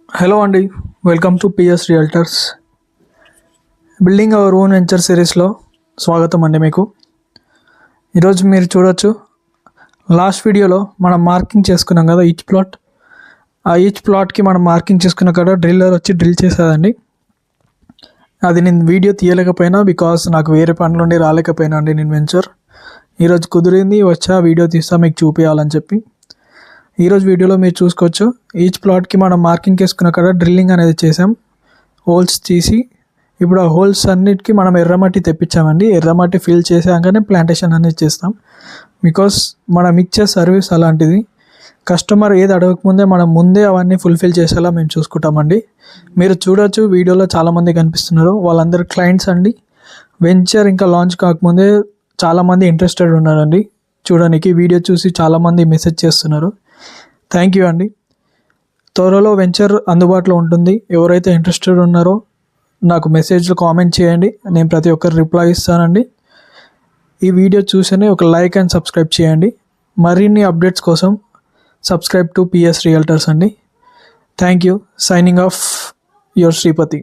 Hello అండి, welcome to PS realtors. Building our own venture సిరీస్లో స్వాగతం అండి. మీకు ఈరోజు మీరు చూడొచ్చు, లాస్ట్ వీడియోలో మనం మార్కింగ్ చేసుకున్నాం కదా ఈచ్ ప్లాట్. ఆ ఈచ్ ప్లాట్కి మనం మార్కింగ్ చేసుకున్న కాడ డ్రిల్లర్ వచ్చి డ్రిల్ చేసేదండి. అది నేను వీడియో తీయలేకపోయినా బికాస్ నాకు వేరే పనులు ఉండి రాలేకపోయినా అండి. నేను వెంచర్ ఈరోజు కుదిరింది, వచ్చా వీడియో తీస్తా మీకు చూపించాలని చెప్పి. ఈరోజు వీడియోలో మీరు చూసుకోవచ్చు, ఈచ్ ప్లాట్కి మనం మార్కింగ్ చేసుకున్న కాడ డ్రిల్లింగ్ అనేది చేసాం, హోల్స్ తీసి. ఇప్పుడు ఆ హోల్స్ అన్నిటికీ మనం ఎర్రమట్టి తెప్పించామండి. ఎర్రమట్టి ఫిల్ చేసాకనే ప్లాంటేషన్ అనేది చేస్తాం. బికాస్ మనం ఇచ్చే సర్వీస్ అలాంటిది. కస్టమర్ ఏది అడగకముందే మనం ముందే అవన్నీ ఫుల్ఫిల్ చేసేలా మేము చూసుకుంటామండి. మీరు చూడొచ్చు, వీడియోలో చాలామంది కనిపిస్తున్నారు, వాళ్ళందరూ క్లయింట్స్ అండి. వెంచర్ ఇంకా లాంచ్ కాకముందే చాలామంది ఇంట్రెస్టెడ్ ఉన్నారండి చూడడానికి. వీడియో చూసి చాలామంది మెసేజ్ చేస్తున్నారు. థ్యాంక్ యూ అండి. త్వరలో వెంచర్ అందుబాటులో ఉంటుంది. ఎవరైతే ఇంట్రెస్టెడ్ ఉన్నారో నాకు మెసేజ్లో కామెంట్ చేయండి, నేను ప్రతి ఒక్కరు రిప్లై ఇస్తానండి. ఈ వీడియో చూసేనే ఒక లైక్ అండ్ సబ్స్క్రైబ్ చేయండి. మరిన్ని అప్డేట్స్ కోసం సబ్స్క్రైబ్ టు పిఎస్ రియల్టర్స్ అండి. Thank you. Signing off your Sripati.